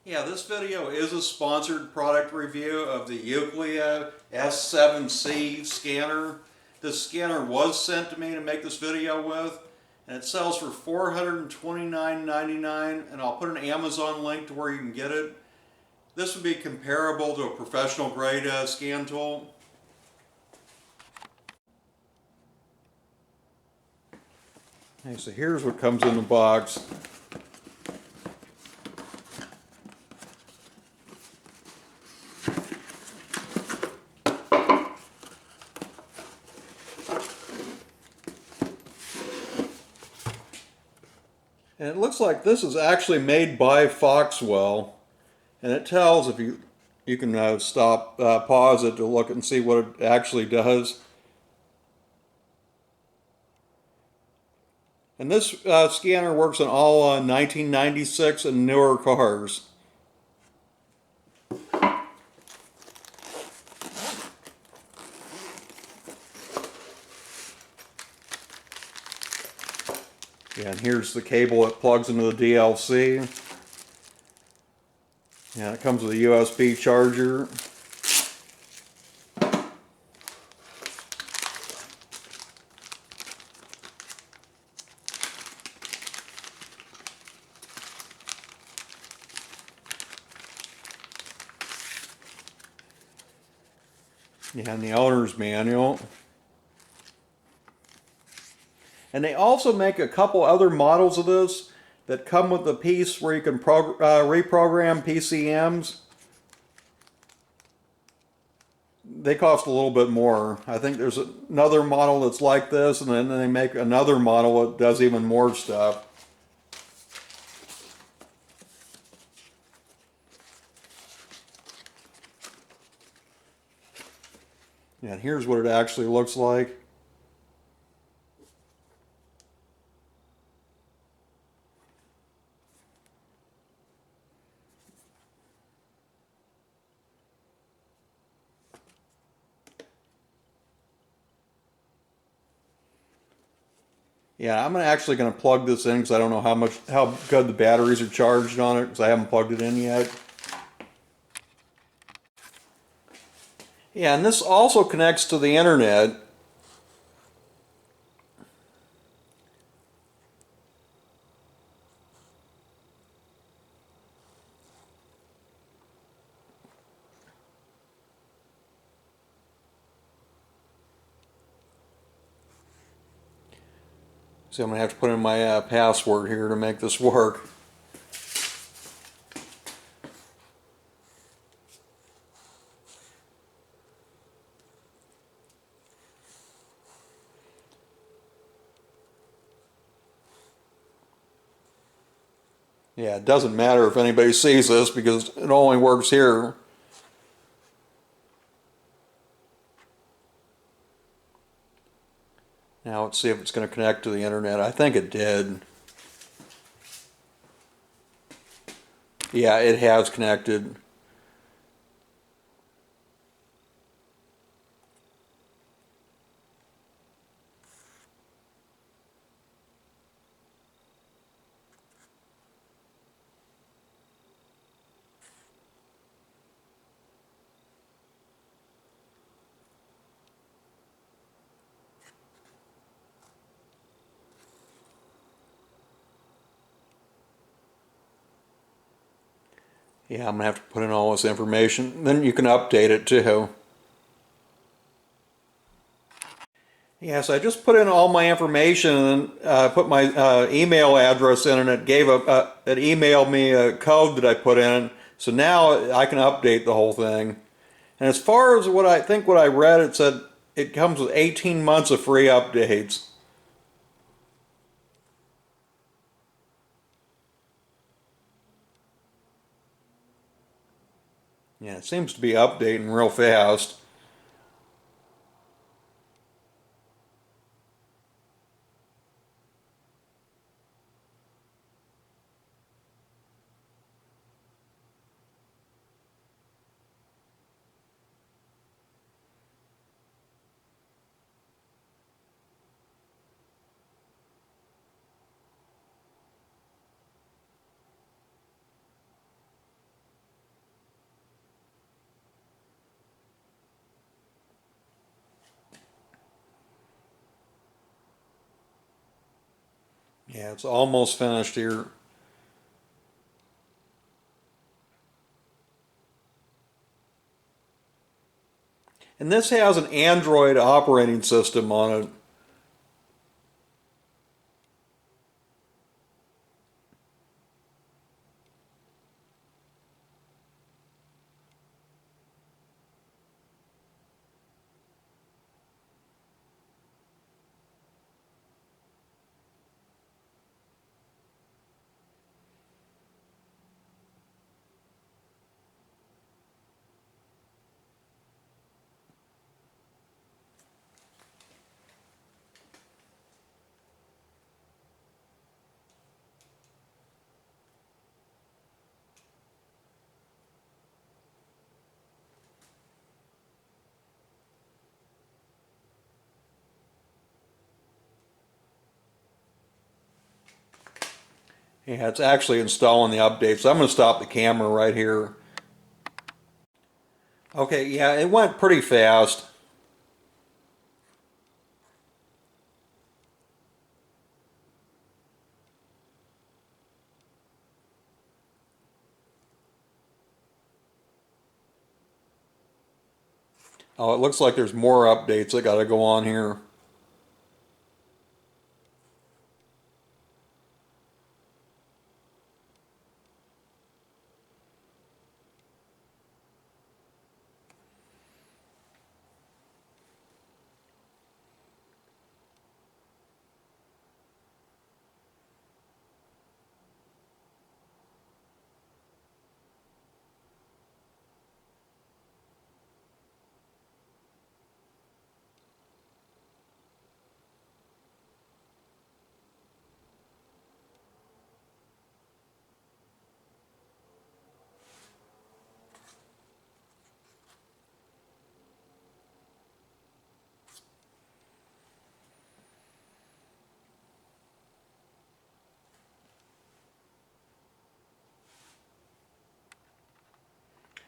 Yeah, this video is a sponsored product review of the Eucleia S7C scanner. This scanner was sent to me to make this video with, and it sells for $429.99, and I'll put an Amazon link to where you can get it. This would be comparable to a professional grade scan tool. Okay, so here's what comes in the box. And it looks like this is actually made by Foxwell, and it tells, if you can pause it to look and see what it actually does. And this scanner works on all 1996 and newer cars. Yeah, and here's the cable that plugs into the DLC. Yeah, it comes with a USB charger. Yeah, and the owner's manual. And they also make a couple other models of this that come with a piece where you can reprogram PCMs. They cost a little bit more. I think there's another model that's like this, and then they make another model that does even more stuff. And here's what it actually looks like. Yeah, I'm actually going to plug this in because I don't know how good the batteries are charged on it because I haven't plugged it in yet. Yeah, and this also connects to the internet. So I'm going to have to put in my password here to make this work. Yeah, it doesn't matter if anybody sees this because it only works here. Now let's see if it's going to connect to the internet. I think it did. Yeah, it has connected. Yeah, I'm going to have to put in all this information. Then you can update it too. Yes, I just put in all my information and then put my email address in, and it it emailed me a code that I put in. So now I can update the whole thing. And as far as what I read, it said it comes with 18 months of free updates. Yeah, it seems to be updating real fast. Yeah, it's almost finished here. And this has an Android operating system on it. Yeah, it's actually installing the update, so I'm going to stop the camera right here. Okay, yeah, it went pretty fast. Oh, it looks like there's more updates that got to go on here.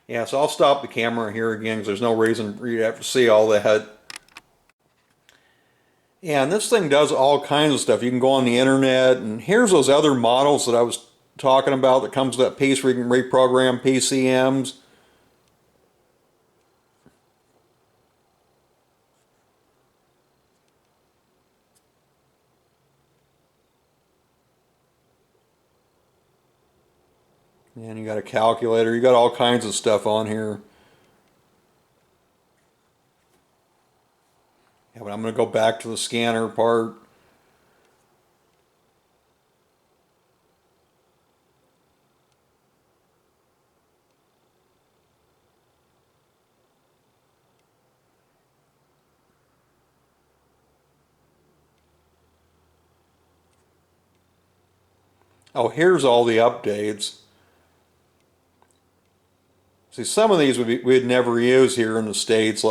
Yeah, so I'll stop the camera here again because there's no reason for you to have to see all that. Yeah, and this thing does all kinds of stuff. You can go on the internet, and here's those other models that I was talking about that comes with that piece where you can reprogram PCMs. And you got a calculator. You got all kinds of stuff on here. Yeah, but I'm going to go back to the scanner part. Oh, here's all the updates. See, some of these we'd never use here in the States.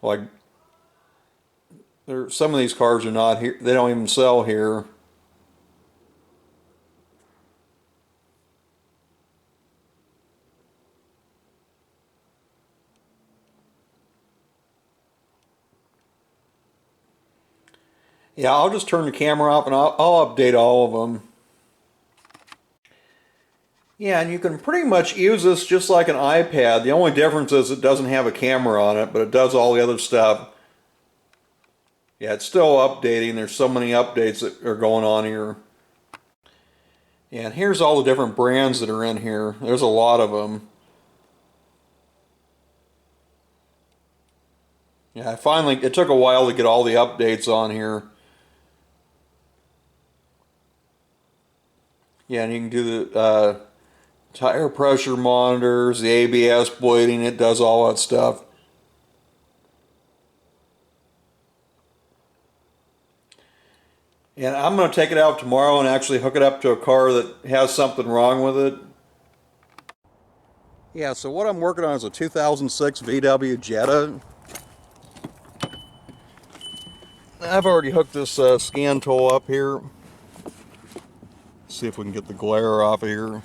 Like some of these cars are not here. They don't even sell here. Yeah, I'll just turn the camera off and I'll update all of them. Yeah, and you can pretty much use this just like an iPad. The only difference is it doesn't have a camera on it, but it does all the other stuff. Yeah, it's still updating. There's so many updates that are going on here. Yeah, and here's all the different brands that are in here. There's a lot of them. Yeah, it took a while to get all the updates on here. Yeah, and you can do the tire pressure monitors, the ABS blading, it does all that stuff. And I'm going to take it out tomorrow and actually hook it up to a car that has something wrong with it. Yeah, so what I'm working on is a 2006 VW Jetta. I've already hooked this scan tool up here. See if we can get the glare off of here.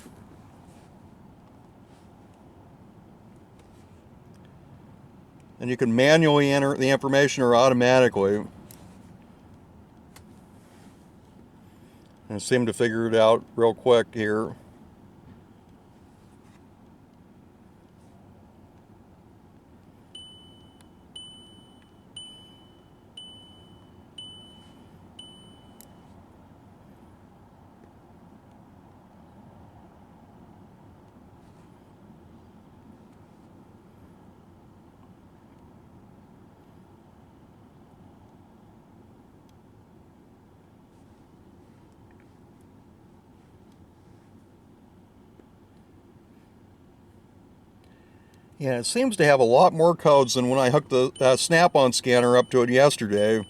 And you can manually enter the information or automatically. and seem to figure it out real quick here. Yeah, it seems to have a lot more codes than when I hooked the Snap-on scanner up to it yesterday.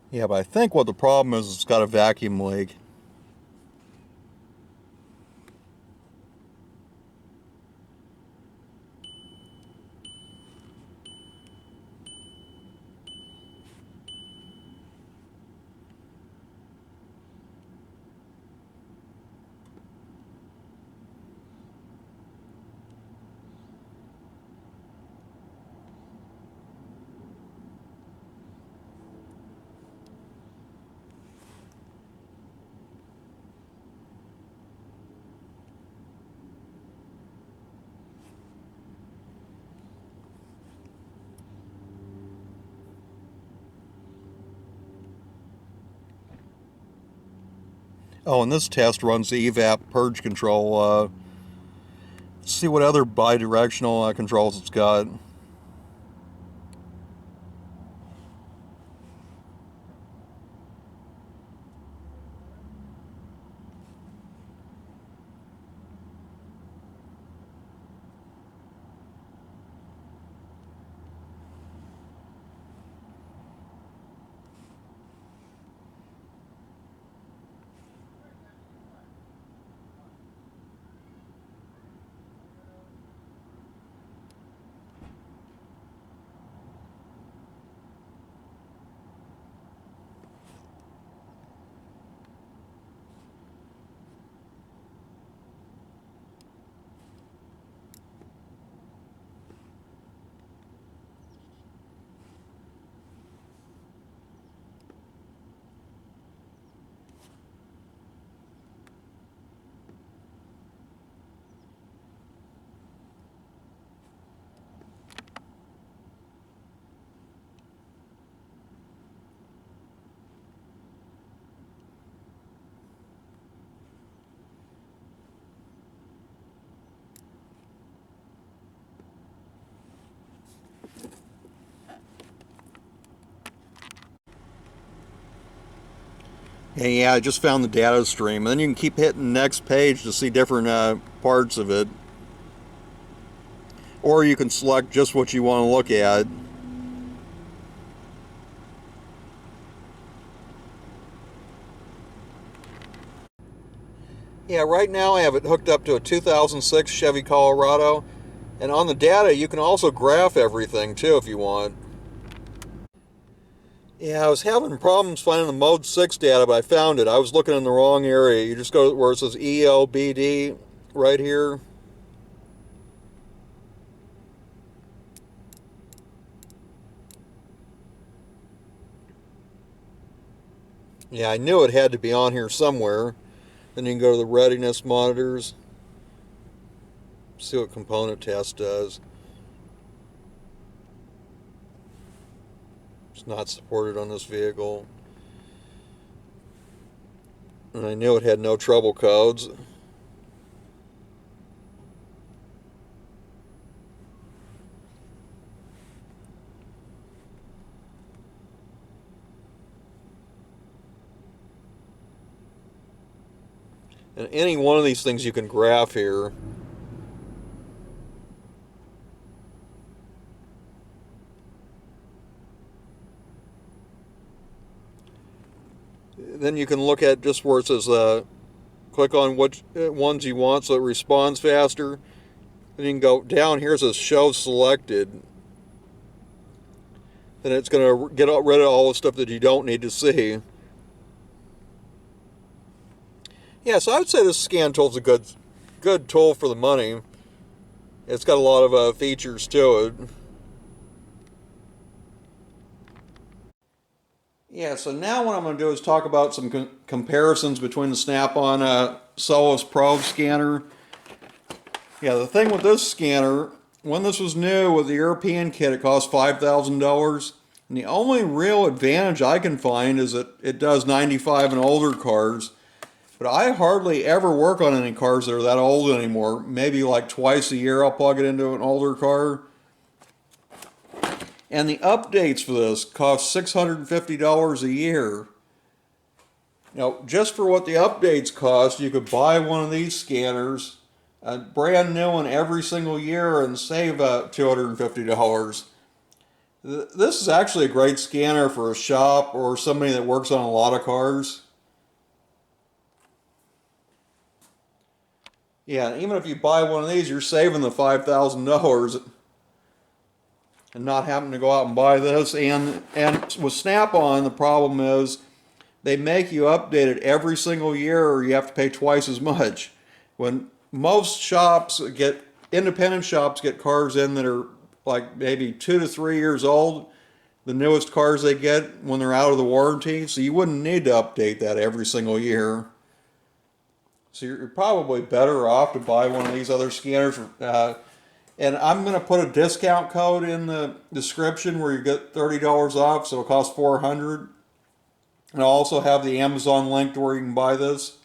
Yeah, but I think what the problem is, it's got a vacuum leak. Oh, and this test runs the evap purge control. Let's see what other bidirectional controls it's got. And yeah, I just found the data stream. And then you can keep hitting the next page to see different parts of it. Or you can select just what you want to look at. Yeah, right now I have it hooked up to a 2006 Chevy Colorado. And on the data, you can also graph everything too if you want. Yeah, I was having problems finding the Mode 6 data, but I found it. I was looking in the wrong area. You just go where it says OBD right here. Yeah, I knew it had to be on here somewhere. Then you can go to the readiness monitors. See what component test does. It's not supported on this vehicle. And I knew it had no trouble codes. And any one of these things you can graph here. Then you can look at just where it says click on which ones you want so it responds faster. Then you can go down here, it says show selected. Then it's going to get rid of all the stuff that you don't need to see. Yeah, so I would say this scan tool's a good tool for the money. It's got a lot of features to it. Yeah, so now what I'm going to do is talk about some comparisons between the Snap-on Solus Probe scanner. Yeah, the thing with this scanner, when this was new with the European kit, it cost $5,000. And the only real advantage I can find is that it does 95 and older cars. But I hardly ever work on any cars that are that old anymore. Maybe like twice a year I'll plug it into an older car. And the updates for this cost $650 a year. Now, just for what the updates cost, you could buy one of these scanners, a brand new one every single year, and save $250. This is actually a great scanner for a shop or somebody that works on a lot of cars. Yeah, even if you buy one of these, you're saving the $5,000 and not having to go out and buy this. And with Snap-on, the problem is they make you update it every single year, or you have to pay twice as much. When most independent shops get cars in that are like maybe 2 to 3 years old, the newest cars they get when they're out of the warranty, so you wouldn't need to update that every single year. So you're probably better off to buy one of these other scanners. And I'm going to put a discount code in the description where you get $30 off, so it costs $400. And I'll also have the Amazon link to where you can buy this.